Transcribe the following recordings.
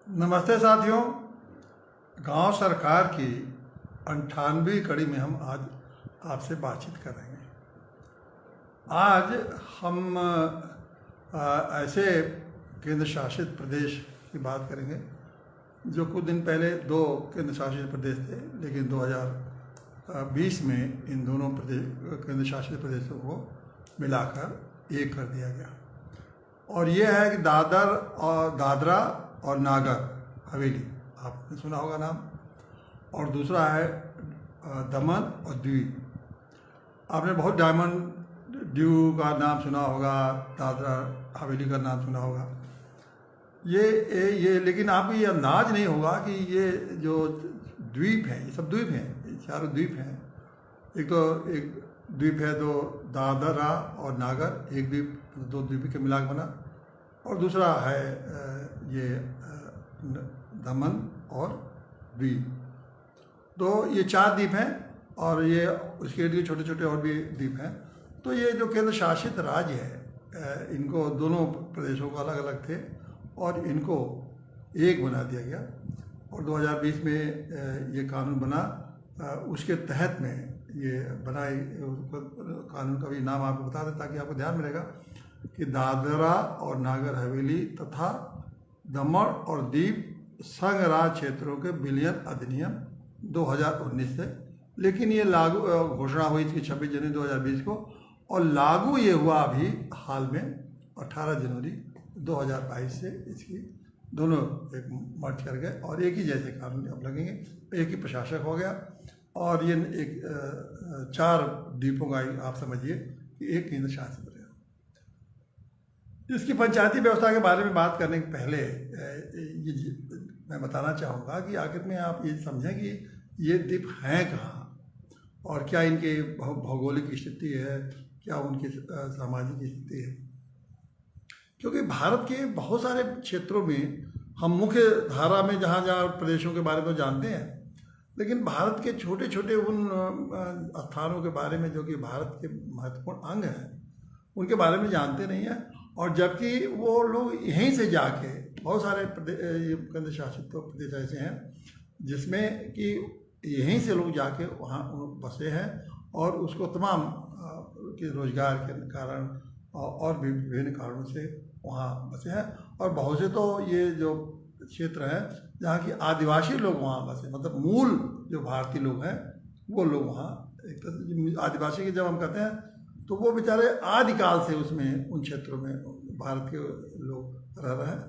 नमस्ते साथियों। गांव सरकार की 98वीं कड़ी में हम आज आपसे बातचीत करेंगे। आज हम ऐसे केंद्र शासित प्रदेश की बात करेंगे जो कुछ दिन पहले दो केंद्र शासित प्रदेश थे, लेकिन 2020 में इन दोनों केंद्र शासित प्रदेशों को मिलाकर एक कर दिया गया। और ये है कि दादरा और नागर हवेली, आपने सुना होगा नाम। और दूसरा है दमन और दीव। आपने बहुत डायमंड ड्यू का नाम सुना होगा, दादरा हवेली का नाम सुना होगा। ये लेकिन आपको ये अंदाज नहीं होगा कि ये जो द्वीप हैं, ये सब द्वीप हैं, ये चारों द्वीप हैं। एक द्वीप है तो दादरा और नागर, एक द्वीप दो द्वीप के मिलाकर बना। और दूसरा है ये दमन और दीव। तो ये 4 द्वीप हैं और ये उसके लिए छोटे छोटे और भी द्वीप हैं। तो ये जो केंद्र शासित राज्य है, इनको दोनों प्रदेशों को अलग अलग थे और इनको एक बना दिया गया। और 2020 में ये कानून बना, उसके तहत में ये बनाई। कानून का भी नाम आपको बता दें ताकि आपको ध्यान मिलेगा कि दादरा और नागर हवेली तथा दमन और दीव संघ राज क्षेत्रों के विलयन अधिनियम 2019 से, लेकिन ये लागू घोषणा हुई थी 26 जनवरी 2020 को और लागू ये हुआ अभी हाल में 18 जनवरी 2022 से। इसकी दोनों एक मर्ज कर गए और एक ही जैसे कानून अब लगेंगे, एक ही प्रशासक हो गया। और ये एक 4 द्वीपों का आप समझिए कि एक केंद्र शासित प्रदेश। इसकी पंचायती व्यवस्था के बारे में बात करने के पहले ये मैं बताना चाहूँगा कि आखिर में आप ये समझें कि ये द्वीप हैं कहाँ और क्या इनके भौगोलिक स्थिति है, क्या उनकी सामाजिक स्थिति है। क्योंकि भारत के बहुत सारे क्षेत्रों में हम मुख्य धारा में जहाँ जहाँ प्रदेशों के बारे में जानते हैं, लेकिन भारत के छोटे छोटे उन स्थानों के बारे में जो कि भारत के महत्वपूर्ण अंग हैं, उनके बारे में जानते नहीं हैं। और जबकि वो लोग यहीं से जाके, बहुत सारे केंद्र शासित प्रदेश ऐसे हैं जिसमें कि यहीं से लोग जाके वहाँ बसे हैं और उसको तमाम के रोजगार के कारण और भी विभिन्न कारणों से वहाँ बसे हैं। और बहुत से तो ये जो क्षेत्र है जहाँ की आदिवासी लोग वहाँ बसे, मतलब मूल जो भारतीय लोग हैं वो लोग वहाँ, एक तरह से आदिवासी के जब हम कहते हैं तो वो बेचारे आदिकाल से उसमें उन क्षेत्रों में भारत के लोग रह रहे हैं।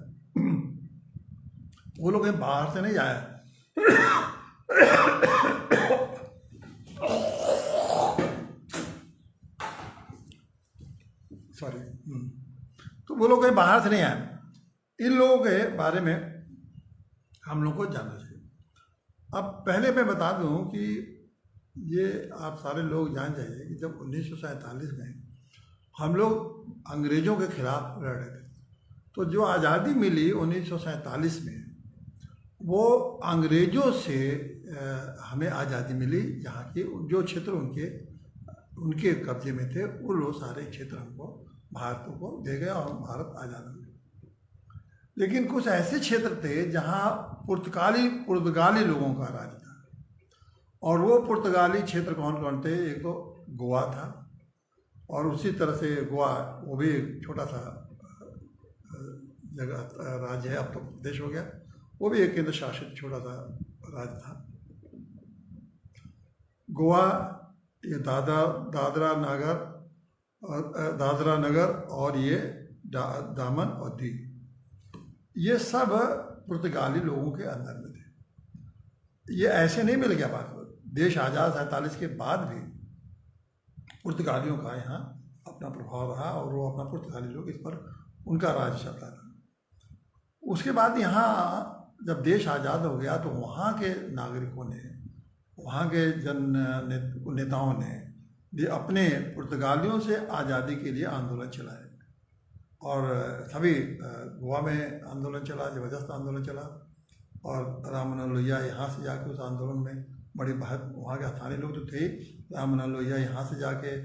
वो लोग कहीं बाहर से नहीं आए। सॉरी। तो वो लोग कहीं बाहर से नहीं आए। इन लोगों के बारे में हम लोग को जानना चाहिए। अब पहले मैं बता दूं कि ये आप सारे लोग जान जाइए कि जब 1947 में हम लोग अंग्रेज़ों के खिलाफ लड़ रहे थे, तो जो आज़ादी मिली 1947 में, वो अंग्रेज़ों से हमें आज़ादी मिली। जहाँ के जो क्षेत्र उनके कब्जे में थे, वो लोग सारे क्षेत्र हमको, भारत को दे गए और भारत आज़ाद हो गया। लेकिन कुछ ऐसे क्षेत्र थे जहाँ पुर्तगाली लोगों का राज था। और वो पुर्तगाली क्षेत्र कौन कौन थे? एक तो गोवा था, और उसी तरह से गोवा वो भी एक छोटा सा जगह राज्य है, अब तो देश हो गया। वो भी एक केंद्र शासित छोटा सा राज्य था गोवा। ये दादरा नगर और ये दामन और दीव, ये सब पुर्तगाली लोगों के अंदर में थे। ये ऐसे नहीं मिल गया भारत। देश आज़ाद 47 के बाद भी पुर्तगालियों का यहाँ अपना प्रभाव रहा और वो अपना पुर्तगाली लोग इस पर उनका राज चलता था। उसके बाद यहाँ जब देश आज़ाद हो गया तो वहाँ के नागरिकों ने, वहाँ के नेताओं ने ये अपने पुर्तगालियों से आज़ादी के लिए आंदोलन चलाए। और सभी गोवा में आंदोलन चला, ज़बरदस्त आंदोलन चला। और राममनोहर लोहिया यहाँ से जाके उस आंदोलन में बड़ी वहाँ के स्थानीय लोग जो थे, राममनोहर लोहिया यहाँ से जाके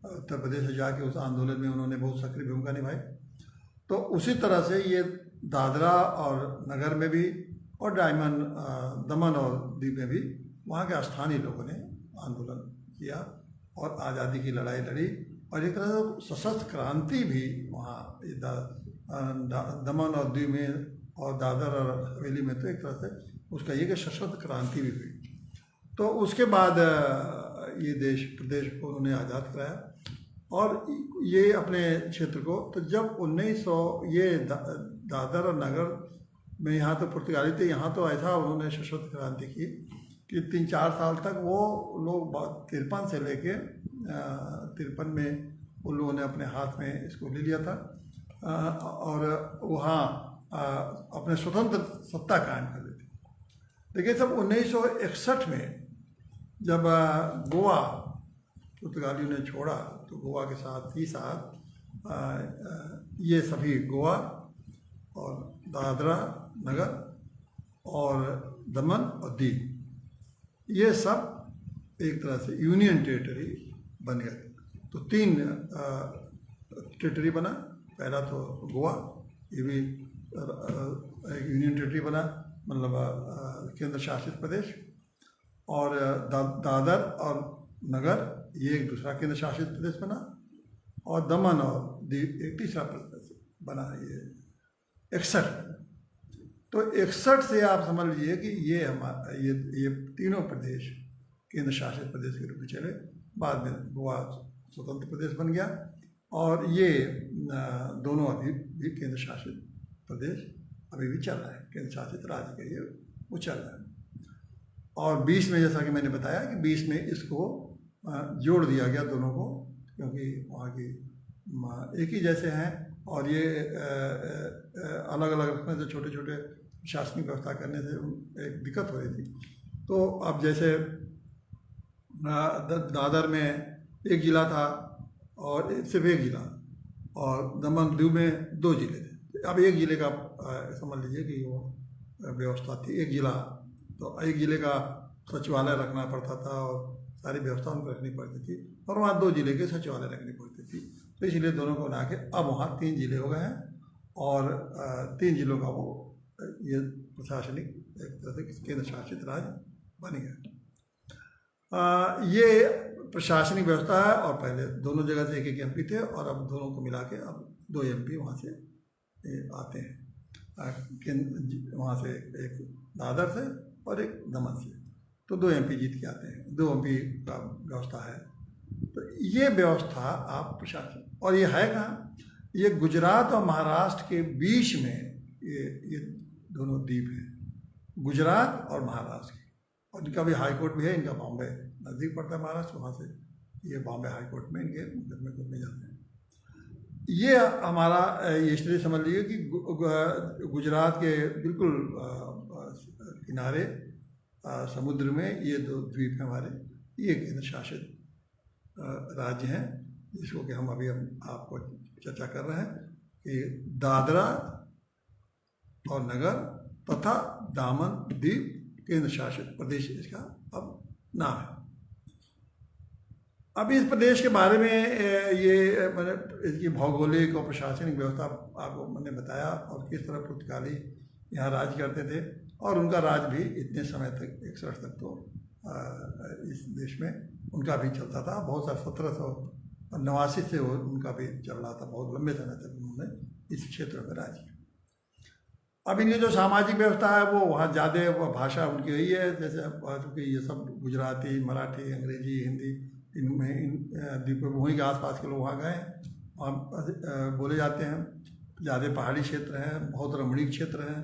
उत्तर प्रदेश से जाके उस आंदोलन में उन्होंने बहुत सक्रिय भूमिका निभाई। तो उसी तरह से ये दादरा और नगर में भी और दमन और दीव में भी वहाँ के स्थानीय लोगों ने आंदोलन किया और आज़ादी की लड़ाई लड़ी और एक तरह से सशस्त्र क्रांति भी वहाँ दमन और दीव में और दादर और हवेली में तो एक तरह से उसका ये कि सशस्त्र क्रांति भी हुई। तो उसके बाद ये प्रदेश को उन्होंने आज़ाद कराया और ये अपने क्षेत्र को, तो जब 1900 ये दादर और नगर में यहाँ तो पुर्तगाली थे, यहाँ तो ऐसा उन्होंने सशस्त्र क्रांति की कि 3-4 साल तक वो लोग 53 से लेके 53 में उन लोगों ने अपने हाथ में इसको ले लिया था और वहाँ अपने स्वतंत्र सत्ता कायम कर ली थी। लेकिन सब 1961 में जब गोवा पुर्तगालियों ने छोड़ा तो गोवा के साथ ही साथ ये सभी गोवा और दादरा नगर और दमन और दीव ये सब एक तरह से यूनियन टेरिटरी बन गए। तो 3 टेरिटरी बना। पहला तो गोवा, ये भी एक यूनियन टेरिटरी बना, मतलब केंद्र शासित प्रदेश, और दादर और नगर ये एक दूसरा केंद्र शासित प्रदेश बना, और दमन और दीव एक तीसरा प्रदेश बना, ये 61। तो 61 से आप समझ लीजिए कि ये हमारा ये तीनों प्रदेश केंद्र शासित प्रदेश के रूप में चले। बाद में गोवा स्वतंत्र प्रदेश बन गया और ये दोनों अभी भी केंद्र शासित प्रदेश अभी भी चल रहा है, केंद्र शासित राज्य के ये वो चल रहा है। और 20 में जैसा कि मैंने बताया कि 20 में इसको जोड़ दिया गया दोनों को, क्योंकि वहाँ की एक ही जैसे हैं और ये अलग अलग रखने से छोटे छोटे प्रशासनिक व्यवस्था करने से एक दिक्कत हो रही थी। तो अब जैसे दादर में एक ज़िला था और सिर्फ एक ज़िला, और दमन दीव में 2 ज़िले थे। अब एक ज़िले का समझ लीजिए कि वो व्यवस्था थी, एक ज़िला, तो एक ज़िले का सचिवालय रखना पड़ता था और सारी व्यवस्था उनको रखनी पड़ती थी, और वहाँ 2 ज़िले के सचिवालय रखनी पड़ती थी। तो इसलिए दोनों को बना के अब वहाँ 3 ज़िले हो गए हैं और 3 ज़िलों का वो ये प्रशासनिक एक तरह से केंद्र शासित राज्य बन गया। ये प्रशासनिक व्यवस्था है। और पहले दोनों जगह से एक MP थे और अब दोनों को मिला के अब 2 MP वहाँ से आते हैं, वहाँ से एक दादर से और एक दमन से, तो 2 MP जीत के आते हैं, 2 MP का व्यवस्था है। तो ये व्यवस्था आप प्रशासन, और ये है कहाँ, ये गुजरात और महाराष्ट्र के बीच में ये दोनों द्वीप हैं, गुजरात और महाराष्ट्र के, और इनका भी हाई कोर्ट भी है। इनका बॉम्बे नज़दीक पड़ता है महाराष्ट्र, वहाँ से ये बॉम्बे हाई कोर्ट में इनके मुकदमे को में जाते हैं। ये हमारा इसलिए समझ लीजिए कि गुजरात के बिल्कुल किनारे समुद्र में ये 2 द्वीप हैं हमारे, ये केंद्र शासित राज्य हैं, जिसको कि हम अभी आपको चर्चा कर रहे हैं कि दादरा और नगर तथा दामन दीव केंद्र शासित प्रदेश इसका अब नाम है। अब इस प्रदेश के बारे में ये मैंने इसकी भौगोलिक और प्रशासनिक व्यवस्था आपको मैंने बताया, और किस तरह पुर्तगाली यहाँ राज करते थे, और उनका राज भी इतने समय तक 61 तक तो इस देश में उनका भी चलता था। बहुत सारा 1789 से उनका भी चल रहा था, बहुत लंबे समय तक उन्होंने इस क्षेत्र में राज किया। अब इनकी जो सामाजिक व्यवस्था है वो वहाँ ज़्यादा भाषा उनकी यही है, जैसे क्योंकि ये सब गुजराती, मराठी, अंग्रेजी, हिंदी इन द्वीपों वहीं के आसपास के लोग वहाँ गए, वहाँ बोले जाते हैं। ज़्यादा पहाड़ी क्षेत्र हैं, बहुत रमणीक क्षेत्र हैं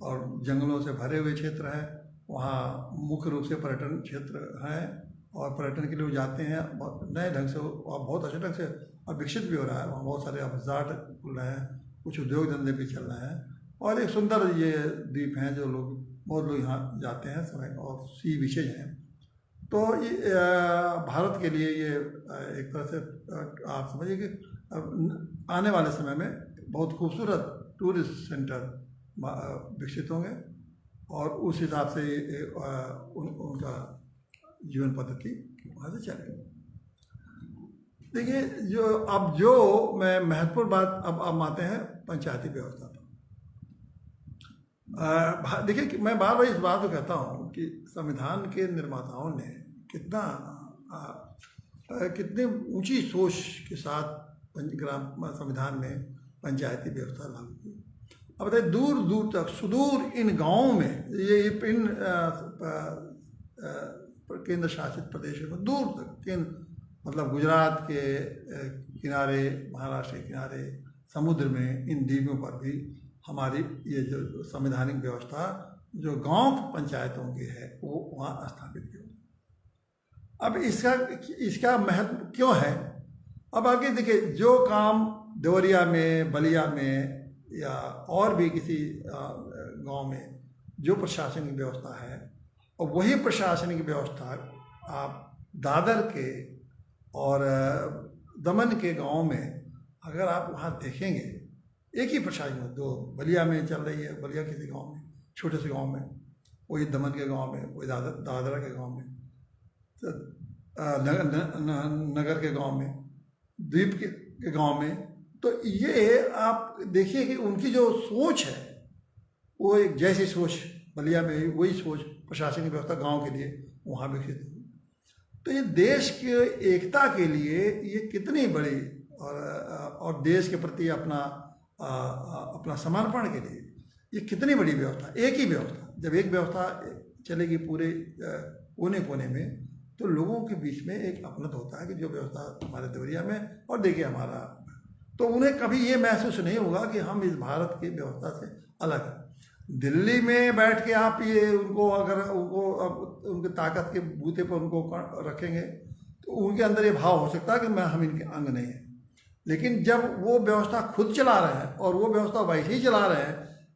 और जंगलों से भरे हुए क्षेत्र हैं। वहाँ मुख्य रूप से पर्यटन क्षेत्र हैं और पर्यटन के लिए जाते हैं बहुत नए ढंग से और बहुत अच्छे ढंग से, और विकसित भी हो रहा है। वहाँ बहुत सारे रिजॉर्ट खुल रहे हैं, कुछ उद्योग धंधे भी चल रहे हैं, और एक सुंदर ये द्वीप हैं जो बहुत लोग यहाँ जाते हैं समय, और सी बीचेज हैं। तो ये भारत के लिए ये एक तरह से आप समझिए कि आने वाले समय में बहुत खूबसूरत टूरिस्ट सेंटर विकसित होंगे, और उस हिसाब से उनका जीवन पद्धति वहाँ से चलेगी। देखिए, जो मैं महत्वपूर्ण बात अब आते हैं पंचायती व्यवस्था पर। देखिए कि मैं बार बार इस बात को कहता हूँ कि संविधान के निर्माताओं ने कितना कितने ऊंची सोच के साथ ग्राम संविधान में पंचायती व्यवस्था लागू की। अब बताइए, दूर दूर तक सुदूर इन गांवों में, ये इन केंद्र शासित प्रदेशों में दूर तक, केंद्र मतलब गुजरात के किनारे, महाराष्ट्र के किनारे, समुद्र में, इन द्वीपों पर भी हमारी ये जो संवैधानिक व्यवस्था जो गांव पंचायतों की है वो वहाँ स्थापित की। अब इसका महत्व क्यों है? अब आगे देखिए, जो काम देवरिया में, बलिया में या और भी किसी गांव में जो प्रशासनिक व्यवस्था है, और वही प्रशासनिक व्यवस्था आप दादर के और दमन के गांव में अगर आप वहाँ देखेंगे, एक ही प्रशासन, दो बलिया में चल रही है, बलिया किसी गांव में, छोटे से गांव में, वही दमन के गांव में, वही दादरा के गांव में, नगर के गांव में, द्वीप के गांव में, तो ये आप देखिए कि उनकी जो सोच है वो एक जैसी सोच बलिया में, वही सोच प्रशासनिक व्यवस्था गांव के लिए वहाँ विकसित हुई। तो ये देश के एकता के लिए ये कितनी बड़ी, और देश के प्रति अपना समर्पण के लिए ये कितनी बड़ी व्यवस्था, एक ही व्यवस्था। जब एक व्यवस्था चलेगी पूरे कोने कोने में, तो लोगों के बीच में एक अपनत्व होता है कि जो व्यवस्था हमारे देवरिया में और देखिए हमारा, तो उन्हें कभी ये महसूस नहीं होगा कि हम इस भारत की व्यवस्था से अलग हैं। दिल्ली में बैठ के आप ये उनको अगर उनके ताकत के बूते पर उनको रखेंगे तो उनके अंदर ये भाव हो सकता है कि हम इनके अंग नहीं हैं। लेकिन जब वो व्यवस्था खुद चला रहे हैं, और वो व्यवस्था वैसे ही चला रहे हैं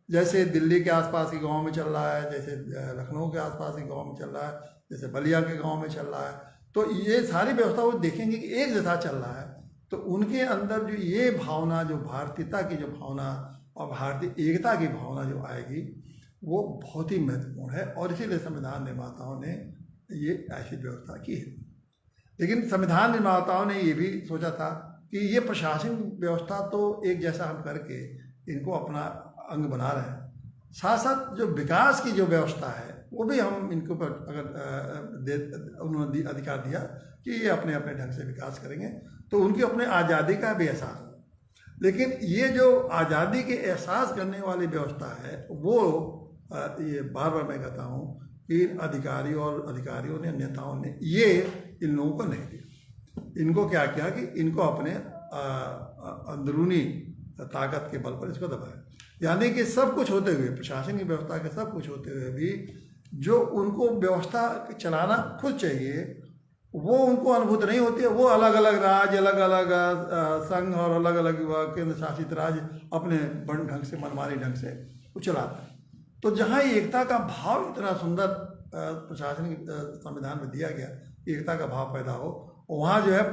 जैसे दिल्ली के आसपास के गांव में चल रहा है, जैसे लखनऊ के आसपास के गांव में चल रहा है, जैसे बलिया के गांव में चल रहा है, तो ये सारी व्यवस्था वो देखेंगे कि एक जैसा चल रहा है, तो उनके अंदर जो ये भावना, जो भारतीयता की जो भावना और भारतीय एकता की भावना जो आएगी, वो बहुत ही महत्वपूर्ण है। और इसीलिए संविधान निर्माताओं ने ये ऐसी व्यवस्था की है। लेकिन संविधान निर्माताओं ने ये भी सोचा था कि ये प्रशासनिक व्यवस्था तो एक जैसा हम करके इनको अपना अंग बना रहे हैं, साथ साथ जो विकास की जो व्यवस्था है वो भी हम इनको पर अगर उन्होंने अधिकार दिया कि ये अपने अपने ढंग से विकास करेंगे, तो उनकी अपने आज़ादी का भी एहसास हो। लेकिन ये जो आज़ादी के एहसास करने वाली व्यवस्था है वो ये बार बार मैं कहता हूँ कि अधिकारियों ने, नेताओं ने ये इन लोगों को नहीं दिया। इनको क्या किया कि इनको अपने अंदरूनी ताकत के बल पर इसको दबाया। यानी कि सब कुछ होते हुए, प्रशासनिक व्यवस्था के सब कुछ होते हुए भी जो उनको व्यवस्था चलाना खुद चाहिए वो उनको अनुभूत नहीं होती है। वो अलग अलग राज्य, अलग अलग संघ और अलग अलग केंद्र शासित राज्य अपने बड़ ढंग से, मनमानी ढंग से वो चलाता है। तो जहाँ एकता का भाव इतना सुंदर प्रशासनिक संविधान में दिया गया, एकता का भाव पैदा हो, वहाँ जो है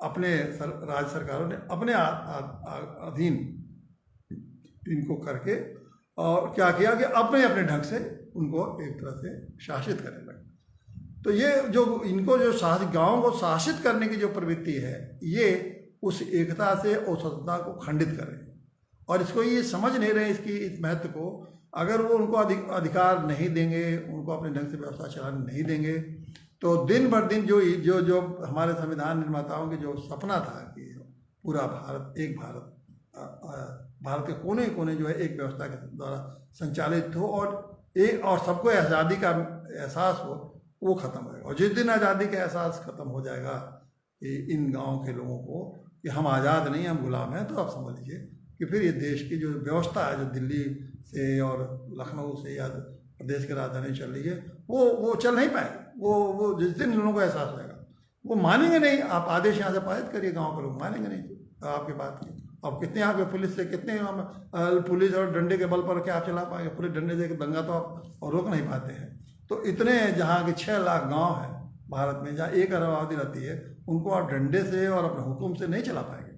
अपने राज्य सरकारों ने अपने अधीन इनको करके और क्या किया कि अपने अपने ढंग से उनको एक तरह से शासित करने लगे। तो ये जो इनको जो गाँव को शासित करने की जो प्रवृत्ति है, ये उस एकता से और स्वतंत्रता को खंडित कर रहे हैं, और इसको ये समझ नहीं रहे इसकी इस महत्व को। अगर वो उनको अधिकार नहीं देंगे, उनको अपने ढंग से व्यवस्था चलाने नहीं देंगे, तो दिन भर दिन जो हमारे संविधान निर्माताओं की जो सपना था कि पूरा भारत, एक भारत, भारत के कोने कोने जो है एक व्यवस्था के द्वारा संचालित हो और सबको आज़ादी का एहसास हो, वो खत्म होगा। और जिस दिन आज़ादी का एहसास खत्म हो जाएगा कि इन गाँव के लोगों को कि हम आज़ाद नहीं, हम गुलाम हैं, तो आप समझ लीजिए कि फिर ये देश की जो व्यवस्था है, जो दिल्ली से और लखनऊ से या प्रदेश की राजधानी चल रही है, वो चल नहीं पाएगी। वो जिस दिन लोगों को एहसास होगा वो मानेंगे नहीं। आप आदेश यहाँ से पारित करिए, गाँव के लोग मानेंगे नहीं आपकी बात की। अब कितने आपके पुलिस से, कितने पुलिस और डंडे के बल पर क्या आप चला पाएंगे? पुलिस डंडे से दंगा तो आप रोक नहीं पाते हैं। तो इतने जहाँ के 6 लाख गांव हैं भारत में, जहाँ 1 अरब आबादी रहती है, उनको आप डंडे से और अपने हुक्म से नहीं चला पाएंगे।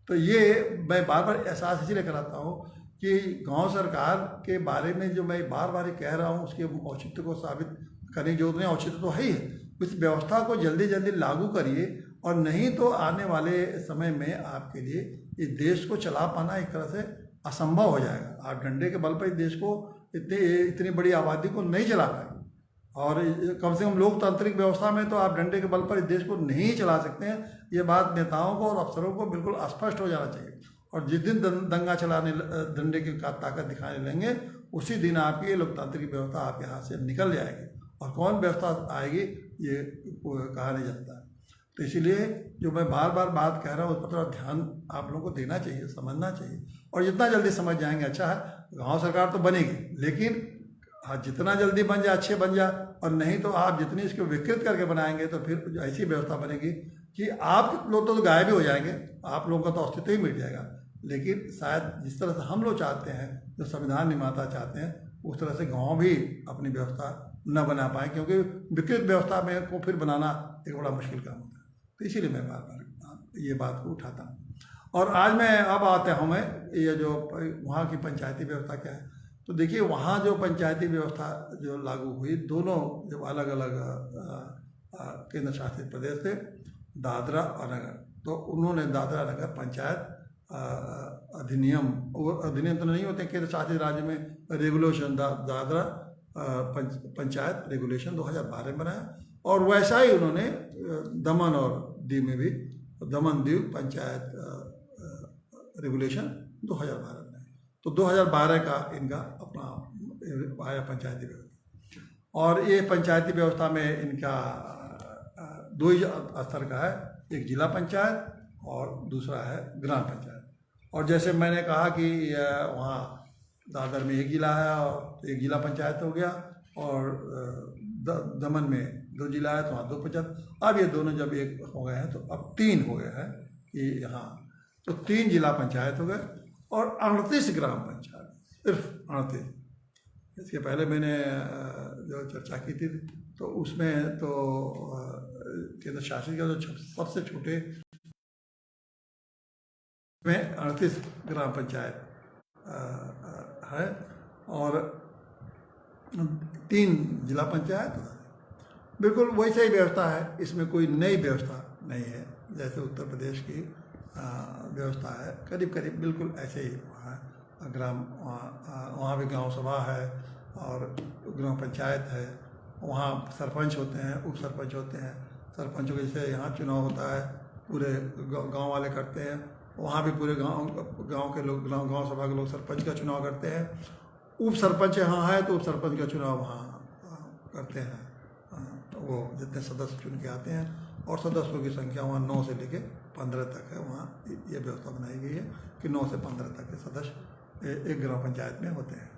तो ये मैं बार बार एहसास इसीलिए कराता हूँ कि गांव सरकार के बारे में जो मैं बार बार कह रहा हूँ, उसके औचित्य को साबित करने की जरूरत नहीं। औचित्य तो है ही है। इस व्यवस्था को जल्दी जल्दी लागू करिए, और नहीं तो आने वाले समय में आपके लिए इस देश को चला पाना एक तरह से असंभव हो जाएगा। आप डंडे के बल पर इस देश को इतनी बड़ी आबादी को नहीं चला पाएंगे, और कम से कम लोकतांत्रिक व्यवस्था में तो आप डंडे के बल पर इस देश को नहीं चला सकते हैं। ये बात नेताओं को और अफसरों को बिल्कुल स्पष्ट हो जाना चाहिए। और जिस दिन दंगा चलाने डंडे की ताकत दिखाने लेंगे, उसी दिन आपकी लोकतांत्रिक व्यवस्था आपके हाथ से निकल जाएगी, और कौन व्यवस्था आएगी ये कहा नहीं जाता। तो इसीलिए जो मैं बार बार बात कह रहा हूँ, उस पर थोड़ा ध्यान आप लोगों को देना चाहिए, समझना चाहिए, और जितना जल्दी समझ जाएंगे अच्छा है। गाँव सरकार तो बनेगी, लेकिन हाँ, जितना जल्दी बन जाए अच्छे बन जाए, और नहीं तो आप जितनी इसको विकृत करके बनाएंगे तो फिर ऐसी व्यवस्था बनेगी कि आप लोग तो गायब ही हो जाएंगे, आप लोगों का तो अस्तित्व ही मिट जाएगा। लेकिन शायद जिस तरह से हम लोग चाहते हैं, जो संविधान निर्माता चाहते हैं, उस तरह से गाँव भी अपनी व्यवस्था न बना पाए, क्योंकि विकृत व्यवस्था में को फिर बनाना एक बड़ा मुश्किल काम होता है। तो इसीलिए मैं बार बार ये बात को उठाता हूँ। और आज मैं अब आते हूँ मैं ये जो वहाँ की पंचायती व्यवस्था क्या है। तो देखिए, वहाँ जो पंचायती व्यवस्था जो लागू हुई, दोनों जब अलग अलग केंद्र शासित प्रदेश थे, दादरा और नगर, तो उन्होंने दादरा नगर पंचायत अधिनियम, वो अधिनियम तो नहीं होते केंद्र शासित राज्य में, रेगुलेशन दादरा पंचायत रेगुलेशन 2012 में बनाया, और वैसा ही उन्होंने दमन और दीव में भी दमन दीव पंचायत रेगुलेशन 2012 में। तो 2012 का इनका अपना आया पंचायती व्यवस्था। और ये पंचायती व्यवस्था में इनका दो ही स्तर का है, एक जिला पंचायत और दूसरा है ग्राम पंचायत। और जैसे मैंने कहा कि वहाँ दादर में एक जिला है और एक जिला पंचायत हो गया, और दमन में 2 जिला है तो वहाँ 2 पंचायत। अब ये दोनों जब एक हो गए हैं तो अब 3 हो गए हैं कि यहाँ, तो 3 जिला पंचायत हो गए और 38 ग्राम पंचायत, सिर्फ 38। इसके पहले मैंने जो चर्चा की थी तो उसमें तो केंद्र शासित का जो सबसे छोटे में 38 ग्राम पंचायत है, और 3 जिला पंचायत। बिल्कुल वैसे ही व्यवस्था है, इसमें कोई नई व्यवस्था नहीं है। जैसे उत्तर प्रदेश की व्यवस्था है, करीब करीब बिल्कुल ऐसे ही वहाँ ग्राम, वहाँ भी गांव सभा है और ग्राम पंचायत है। वहाँ सरपंच होते हैं, उप सरपंच होते हैं। सरपंचों के जैसे यहाँ चुनाव होता है, पूरे गांव वाले करते हैं, वहाँ भी पूरे गांव के लोग, गांव सभा के लोग सरपंच का चुनाव करते हैं। उप सरपंच यहाँ है तो उप सरपंच का चुनाव वहाँ करते हैं। तो वो जितने सदस्य चुन के आते हैं, और सदस्यों की संख्या वहाँ 9 से लेके 15 तक है। वहाँ ये व्यवस्था बनाई गई है कि 9 से 15 तक के सदस्य एक ग्राम पंचायत में होते हैं,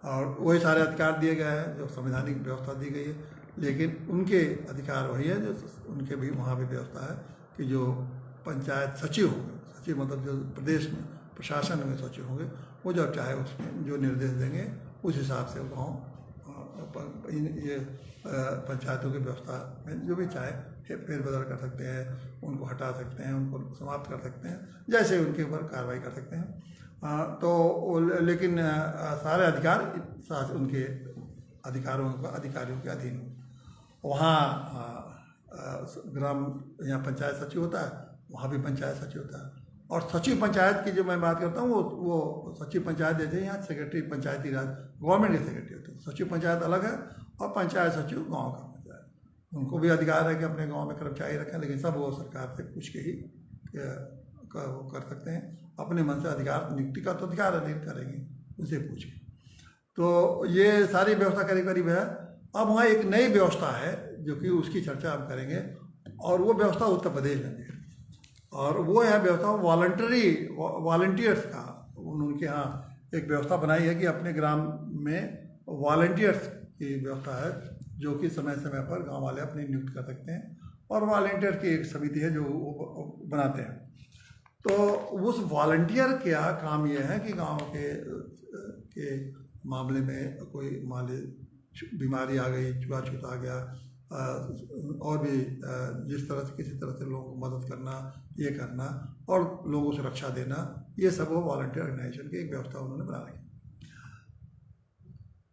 और वही सारे अधिकार दिए गए हैं जो संवैधानिक व्यवस्था दी गई है। लेकिन उनके अधिकार वही है जो उनके भी वहाँ भी व्यवस्था है कि जो पंचायत सचिव होंगे, सचिव मतलब जो प्रदेश में प्रशासन में सचिव होंगे, वो जब चाहे उसमें जो निर्देश देंगे उस हिसाब से गाँव ये पंचायतों की व्यवस्था में जो भी चाहे फेरबदल कर सकते हैं, उनको हटा सकते हैं, उनको समाप्त कर सकते हैं, जैसे उनके ऊपर कार्रवाई कर सकते हैं। तो लेकिन सारे अधिकार उनके अधिकारियों के अधीन हो। वहाँ ग्राम यहाँ पंचायत सचिव होता है, वहाँ भी पंचायत सचिव होता है। और सचिव पंचायत की जो मैं बात करता हूँ, वो सचिव पंचायत जैसे यहाँ सेक्रेटरी पंचायती राज गवर्नमेंट के सेक्रेटरी होते हैं। सचिव पंचायत अलग है और पंचायत सचिव गाँव का पंचायत, उनको भी अधिकार है कि अपने गाँव में कर्मचारी रखें, लेकिन सब वो सरकार से पूछ के ही वो कर सकते हैं। अपने मन से अधिकार नियुक्ति का तो अधिकार नहीं करेंगे, उसे पूछ के। तो ये सारी व्यवस्था करीब करीब है। अब वहाँ एक नई व्यवस्था है जो कि उसकी चर्चा हम करेंगे, और वो व्यवस्था उत्तर प्रदेश में है, और वो है व्यवस्था वॉलंटियर्स का। उनके यहाँ एक व्यवस्था बनाई है कि अपने ग्राम में वॉलंटियर्स की व्यवस्था है, जो कि समय समय पर गांव वाले अपनी नियुक्त कर सकते हैं, और वॉलंटियर की एक समिति है जो वो बनाते हैं। तो उस वॉलंटियर का काम ये है कि गांव के मामले में कोई बीमारी आ गई, छुआछूत आ गया, और भी जिस तरह से किसी तरह से लोगों को मदद करना, ये करना और लोगों को सुरक्षा देना, ये सब वो वॉलंटियर ऑर्गेनाइजेशन की एक व्यवस्था उन्होंने बना रखी।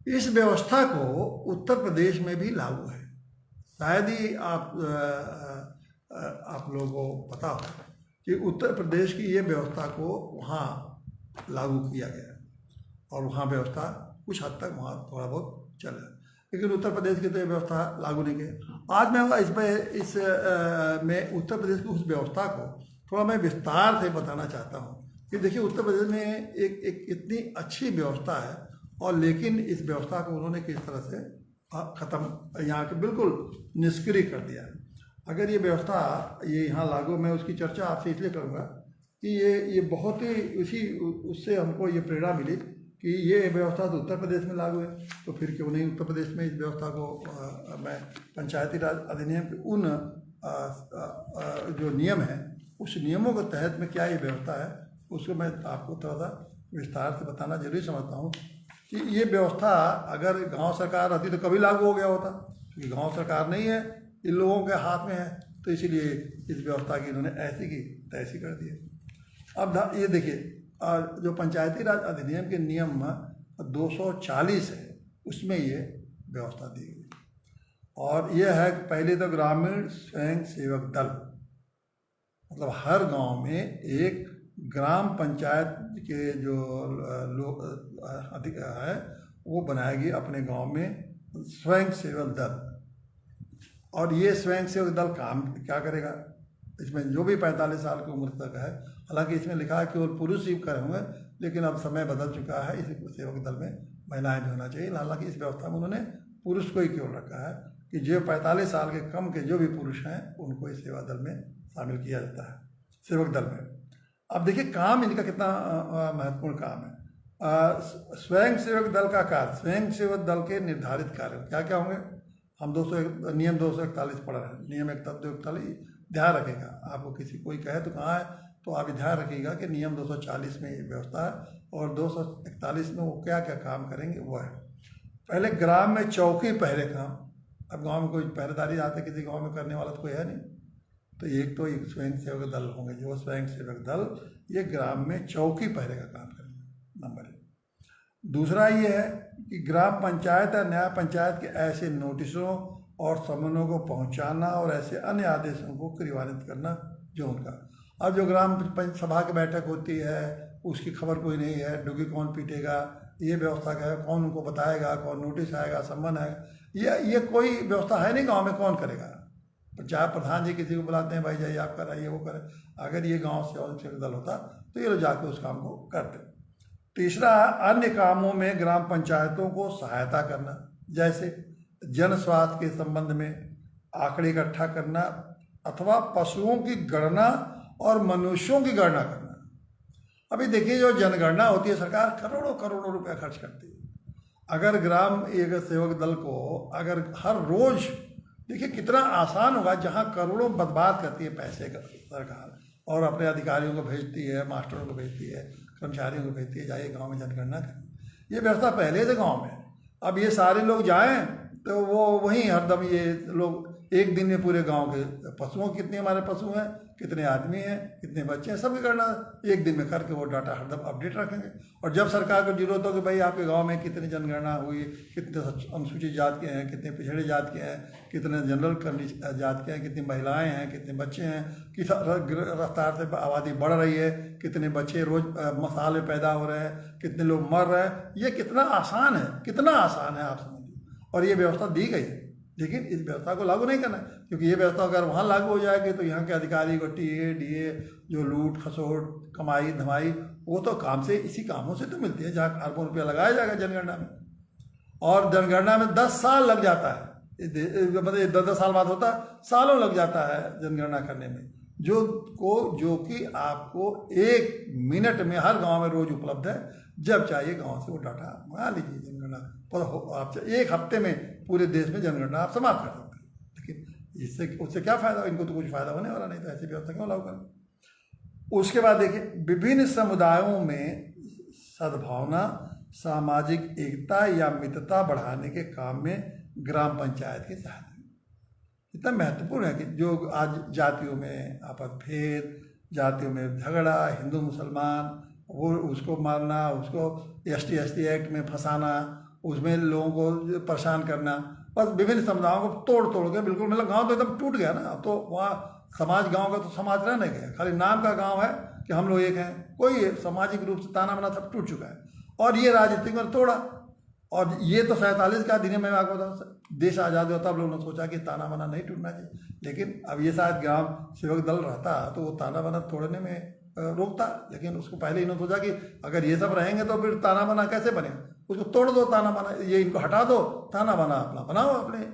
इस व्यवस्था को उत्तर प्रदेश में भी लागू है। शायद ही आप लोगों को पता हो कि उत्तर प्रदेश की ये व्यवस्था को वहाँ लागू किया गया है और वहाँ व्यवस्था कुछ हद तक वहाँ थोड़ा बहुत चल रहा है, लेकिन उत्तर प्रदेश की तो ये व्यवस्था लागू नहीं की। आज मैं मैं उत्तर प्रदेश की उस व्यवस्था को थोड़ा मैं विस्तार से बताना चाहता हूँ कि देखिए उत्तर प्रदेश में एक इतनी अच्छी व्यवस्था है और लेकिन इस व्यवस्था को उन्होंने किस तरह से ख़त्म, यहाँ के बिल्कुल निष्क्रिय कर दिया है। अगर ये व्यवस्था ये यहाँ लागू, मैं उसकी चर्चा आपसे इसलिए करूँगा कि ये बहुत ही उससे हमको ये प्रेरणा मिली कि ये व्यवस्था तो उत्तर प्रदेश में लागू है, तो फिर क्यों नहीं उत्तर प्रदेश में इस व्यवस्था को मैं पंचायती राज अधिनियम के उन जो नियम हैं उस नियमों के तहत में क्या ये व्यवस्था है उसको मैं आपको थोड़ा सा विस्तार से बताना जरूरी समझता हूँ कि ये व्यवस्था अगर गांव सरकार रहती तो कभी लागू हो गया होता, क्योंकि गांव सरकार नहीं है, इन लोगों के हाथ में है, तो इसीलिए इस व्यवस्था की इन्होंने ऐसी की तैसी कर दी। अब ये देखिए जो पंचायती राज अधिनियम के नियम 240 है उसमें ये व्यवस्था दी गई और यह है कि पहले तो ग्रामीण स्वयं सेवक दल, मतलब हर गांव में एक ग्राम पंचायत के जो लोग अधिक है वो बनाएगी अपने गांव में स्वयं सेवक दल। और ये स्वयं सेवक दल काम क्या करेगा, इसमें जो भी 45 साल की उम्र तक है, हालांकि इसमें लिखा है केवल पुरुष ही करे होंगे, लेकिन अब समय बदल चुका है, इस सेवक दल में महिलाएं भी होना चाहिए। हालांकि इस व्यवस्था में उन्होंने पुरुष को ही केवल रखा है कि जो 45 साल के कम के जो भी पुरुष हैं उनको इस सेवा दल में शामिल किया जाता है, सेवक दल में। अब देखिए काम इनका कितना महत्वपूर्ण काम है। स्वयं सेवक दल का कार्य, स्वयं सेवक दल के निर्धारित कार्य क्या क्या होंगे, हम नियम 241 पढ़ रहे हैं, नियम 241 ध्यान रखेगा, आपको किसी कोई कहे तो कहाँ है तो आप ध्यान रखिएगा कि नियम 240 में ये व्यवस्था है और 241 में वो क्या क्या काम करेंगे वो है। पहले ग्राम में चौकी पहरे काम, अब गांव में कोई पहरेदारी आते किसी गांव में करने वाला तो कोई है नहीं, तो एक तो एक स्वयं सेवक दल होंगे, जो स्वयं सेवक दल ये ग्राम में चौकी पहरे का काम करेंगे, नंबर 1। दूसरा ये है कि ग्राम पंचायत या न्याय पंचायत के ऐसे नोटिसों और समनों को पहुंचाना और ऐसे अन्य आदेशों को क्रियान्वित करना जो उनका, अब जो ग्राम सभा की बैठक होती है उसकी खबर कोई नहीं है, डुगी कौन पीटेगा, ये व्यवस्था क्या है, कौन उनको बताएगा, कौन नोटिस आएगा, सम्मन आएगा, ये कोई व्यवस्था है नहीं गाँव में, कौन करेगा। चाहे प्रधान जी किसी को बुलाते हैं, भाई जाइए आप कराइए वो करें, अगर ये गांव से दल होता तो ये लोग जाके उस काम को करते। तीसरा, अन्य कामों में ग्राम पंचायतों को सहायता करना, जैसे जन स्वास्थ्य के संबंध में आंकड़े इकट्ठा करना अथवा पशुओं की गणना और मनुष्यों की गणना करना। अभी देखिए जो जनगणना होती है सरकार करोड़ों करोड़ों रुपया खर्च करती है। अगर ग्राम एक सेवक दल को अगर हर रोज, देखिए कितना आसान होगा, जहाँ करोड़ों बर्बाद करती है पैसे का सरकार और अपने अधिकारियों को भेजती है, मास्टरों को भेजती है, कर्मचारियों को भेजती है, जाइए गांव में जनगणना करें। ये व्यवस्था पहले से गांव में, अब ये सारे लोग जाएं तो वो वहीं हरदम ये लोग एक दिन में पूरे गांव के पशुओं, कितने हमारे पशु हैं, कितने आदमी हैं, कितने बच्चे हैं, सबकी गणना एक दिन में करके वो डाटा हरदम अपडेट रखेंगे। और जब सरकार को जरूरत हो कि भाई आपके गांव में कितनी जनगणना हुई, कितने अनुसूचित जात के हैं, कितने पिछड़े जात के हैं, कितने जनरल जात के हैं, कितनी महिलाएं हैं, कितने बच्चे हैं, किस रफ्तार से आबादी बढ़ रही है, कितने बच्चे रोज मसाले पैदा हो रहे हैं, कितने लोग मर रहे हैं, ये कितना आसान है, कितना आसान है आप समझिए। और ये व्यवस्था दी गई है, लेकिन इस व्यवस्था को लागू नहीं करना, क्योंकि ये व्यवस्था अगर वहाँ लागू हो जाएगी तो यहाँ के अधिकारी को टीए डीए जो लूट खसोट कमाई धमाई वो तो काम से, इसी कामों से तो मिलती है, जहाँ अरबों रुपया लगाया जाएगा जनगणना में, और जनगणना में 10 साल लग जाता है, मतलब 10 साल बाद होता है, सालों लग जाता है जनगणना करने में, जो कि आपको 1 मिनट में हर गाँव में रोज उपलब्ध है, जब चाहिए गाँव से वो डाटा मंगा लीजिए जनगणना, और आप 1 हफ्ते में पूरे देश में जनगणना आप समाप्त कर सकते हैं। लेकिन इससे उससे क्या फायदा, इनको तो कुछ फायदा होने वाला नहीं, तो ऐसी व्यवस्था क्यों लागू करें। उसके बाद देखिए विभिन्न समुदायों में सद्भावना, सामाजिक एकता या मित्रता बढ़ाने के काम में ग्राम पंचायत की सहायता इतना महत्वपूर्ण है कि जो आज जातियों में आपस भेद, जातियों में झगड़ा, हिंदू मुसलमान, वो उसको मारना, उसको ST एक्ट में फंसाना, उसमें लोगों को परेशान करना, बस विभिन्न समुदायों को तोड़ के बिल्कुल, मतलब गांव तो एकदम टूट गया ना। अब तो वहाँ समाज, गांव का तो समाज रह नहीं गया, खाली नाम का गांव है, कि हम लोग एक हैं, कोई सामाजिक रूप से ताना बाना सब टूट चुका है, और ये राजनीतिक में तोड़ा। और ये तो 47 का अधिनियम में आपको बताऊँ, देश आज़ाद होता अब लोगों ने सोचा कि ताना बाना नहीं टूटना चाहिए, लेकिन अब ये शायद ग्राम सेवक दल रहता तो वो ताना बाना तोड़ने में रोकता, लेकिन उसको पहले इन्होंने सोचा कि अगर ये सब रहेंगे तो फिर ताना बाना कैसे बने, उसको तोड़ दो ताना बाना, ये इनको हटा दो, ताना बाना अपना बनाओ अपने।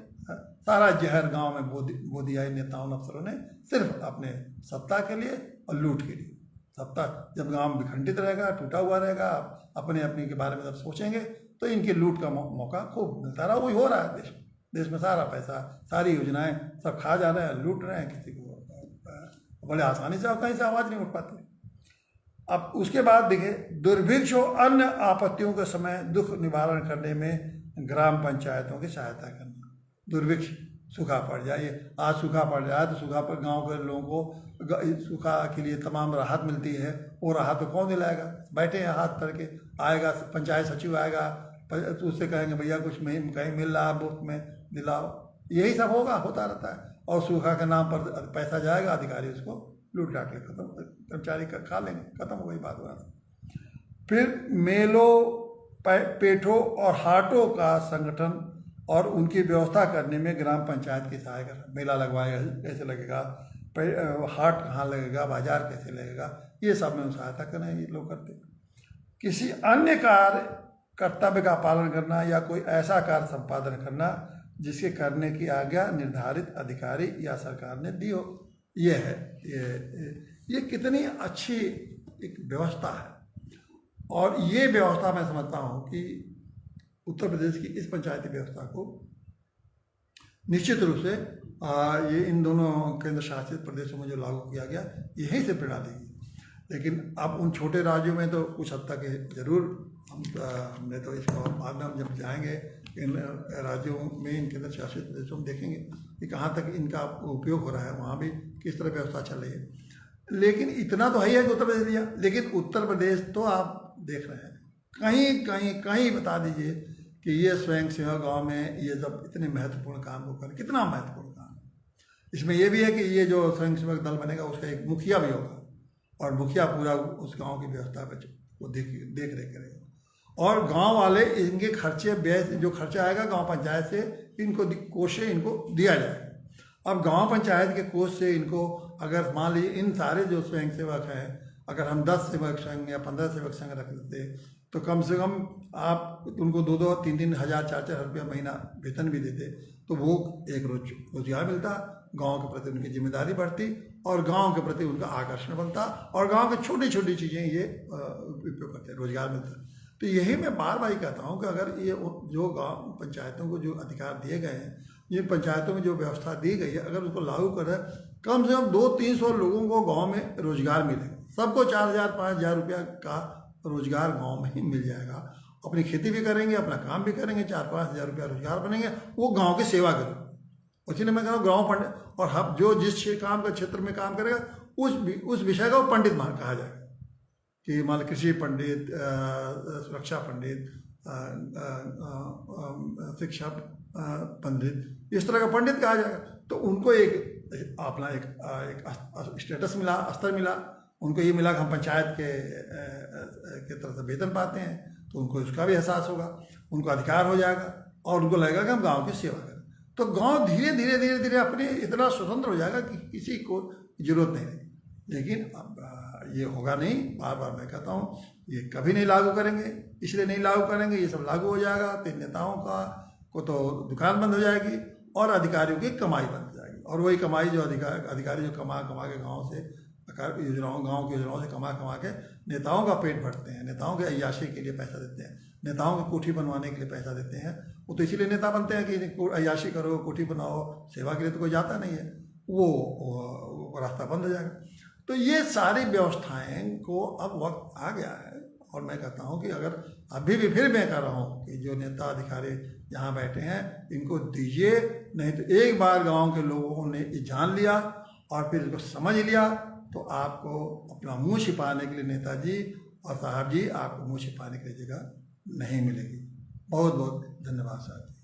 सारा जहर गांव में बो दिया इन नेताओं अफसरों ने, सिर्फ अपने सत्ता के लिए और लूट के लिए। सत्ता जब गांव विखंडित रहेगा, टूटा हुआ रहेगा, अपने अपने के बारे में जब सोचेंगे तो इनके लूट का मौका खूब मिलता रहा। वही हो रहा है देश में सारा पैसा, सारी योजनाएं सब खा जा रहे हैं, लूट रहे हैं, किसी को बड़े आसानी से कहीं से आवाज़ नहीं उठ पाती। अब उसके बाद देखिए, दुर्भिक्ष और अन्य आपत्तियों के समय दुख निवारण करने में ग्राम पंचायतों की सहायता करना। दुर्भिक्ष, सूखा पड़ जाए, आज सूखा पड़ जाए तो सूखा पर गांव के लोगों को सूखा के लिए तमाम राहत मिलती है, वो राहत तो कौन दिलाएगा? बैठे हैं हाथ करके, आएगा पंचायत सचिव आएगा तो उससे कहेंगे भैया कुछ कहीं मिल रहा है मुफ्त में दिलाओ, यही सब होता रहता है। और सूखा के नाम पर पैसा जाएगा, अधिकारी उसको लूट लाट के खत्म, कर्मचारी खा लेंगे, खत्म हो गई बात वहाँ। फिर मेलों, पेठों और हाटों का संगठन और उनकी व्यवस्था करने में ग्राम पंचायत की सहायता। मेला लगवाएगा कैसे लगेगा, हाट कहाँ लगेगा, बाजार कैसे लगेगा, ये सब में सहायता करें, ये लोग करते। किसी अन्य कार्य कर्तव्य का पालन करना या कोई ऐसा कार्य संपादन करना जिसके करने की आज्ञा निर्धारित अधिकारी या सरकार ने दी हो, ये है। ये कितनी अच्छी एक व्यवस्था है। और ये व्यवस्था मैं समझता हूँ कि उत्तर प्रदेश की इस पंचायती व्यवस्था को निश्चित रूप से ये इन दोनों केंद्र शासित प्रदेशों में जो लागू किया गया, यहीं से प्रेरणा देगी। लेकिन अब उन छोटे राज्यों में तो कुछ हद तक जरूर हमने तो इसको बाद में हम जब जाएंगे इन राज्यों में, इन केंद्र शासित प्रदेशों में देखेंगे कि कहाँ तक इनका उपयोग हो रहा है, वहाँ भी किस तरह व्यवस्था चल रही है। लेकिन इतना तो है ही है कि उत्तर प्रदेश लिया, लेकिन उत्तर प्रदेश तो आप देख रहे हैं कहीं बता दीजिए कि ये स्वयं सेवा गाँव में ये सब इतने महत्वपूर्ण काम को करें, कितना महत्वपूर्ण काम है। इसमें यह भी है कि ये जो स्वयं सेवक दल बनेगा उसका एक मुखिया भी होगा, और मुखिया पूरा उस गांव की व्यवस्था पर वो देख रेख करेगा, और गांव वाले इनके खर्चे व्यय जो खर्चा आएगा गांव पंचायत से इनको कोष से इनको दिया जाएगा। अब गांव पंचायत के कोष से इनको, अगर मान लीजिए इन सारे जो स्वयं सेवक हैं, अगर हम 10 सेवक संघ या 15 सेवक संघ रख देते तो कम से कम आप उनको 2-2, 3-3 हज़ार, 4-4 रुपया महीना वेतन भी देते तो वो एक रोजगार मिलता, गांव के प्रति उनकी जिम्मेदारी बढ़ती और गांव के प्रति उनका आकर्षण बनता, और गांव की छोटी छोटी चीज़ें ये उपयोग करते, रोजगार मिलता। तो यही मैं बार बार कहता हूँ कि अगर ये जो गांव पंचायतों को जो अधिकार दिए गए हैं, ये पंचायतों में जो व्यवस्था दी गई है, अगर उसको लागू करें, कम से कम 200-300 लोगों को गाँव में रोजगार मिलेगा। सबको 4,000-5,000 रुपया का रोजगार गाँव में ही मिल जाएगा। अपनी खेती भी करेंगे, अपना काम भी करेंगे, 4-5 हज़ार रुपया रोजगार बनेंगे, वो गाँव की सेवा करेंगे। इसलिए मैं कह रहा हूँ गाँव पंडित, और हम जो जिस काम का क्षेत्र में काम करेगा उस विषय का वो पंडित मान कहा जाएगा, कि मान कृषि पंडित, सुरक्षा पंडित, शिक्षा पंडित, इस तरह का पंडित कहा जाएगा। तो उनको एक अपना एक स्टेटस मिला, स्तर मिला, उनको ये मिला कि हम पंचायत के तरफ से वेतन पाते हैं, तो उनको उसका भी एहसास होगा, उनको अधिकार हो जाएगा, और उनको लगेगा कि हम गाँव की सेवा करें। तो गांव धीरे धीरे अपने इतना स्वतंत्र हो जाएगा कि किसी को जरूरत नहीं रहेगी। लेकिन अब ये होगा नहीं, बार बार मैं कहता हूँ, ये कभी नहीं लागू करेंगे, इसलिए नहीं लागू करेंगे, ये सब लागू हो जाएगा तो नेताओं को तो दुकान बंद हो जाएगी और अधिकारियों की कमाई बंद हो जाएगी। और वही कमाई जो अधिकारी जो कमा के गाँव से गाँव की योजनाओं से कमा के नेताओं का पेट भरते हैं, नेताओं के अय्याशी के लिए पैसा देते हैं, नेताओं को कोठी बनवाने के लिए पैसा देते हैं। वो तो इसीलिए नेता बनते हैं कि अय्याशी करो, कोठी बनाओ, सेवा के लिए तो कोई जाता नहीं है, वो रास्ता बंद हो जाएगा। तो ये सारी व्यवस्थाएं को अब वक्त आ गया है, और मैं कहता हूँ कि अगर अभी भी फिर मैं कह रहा हूँ कि जो नेता अधिकारी यहाँ बैठे हैं इनको दीजिए, नहीं तो एक बार गाँव के लोगों ने जान लिया और फिर इसको समझ लिया तो आपको अपना मुंह छिपाने के लिए नेताजी और साहब जी आपको मुंह छिपाने के लिए जगह नहीं मिलेगी। बहुत बहुत धन्यवाद साहब।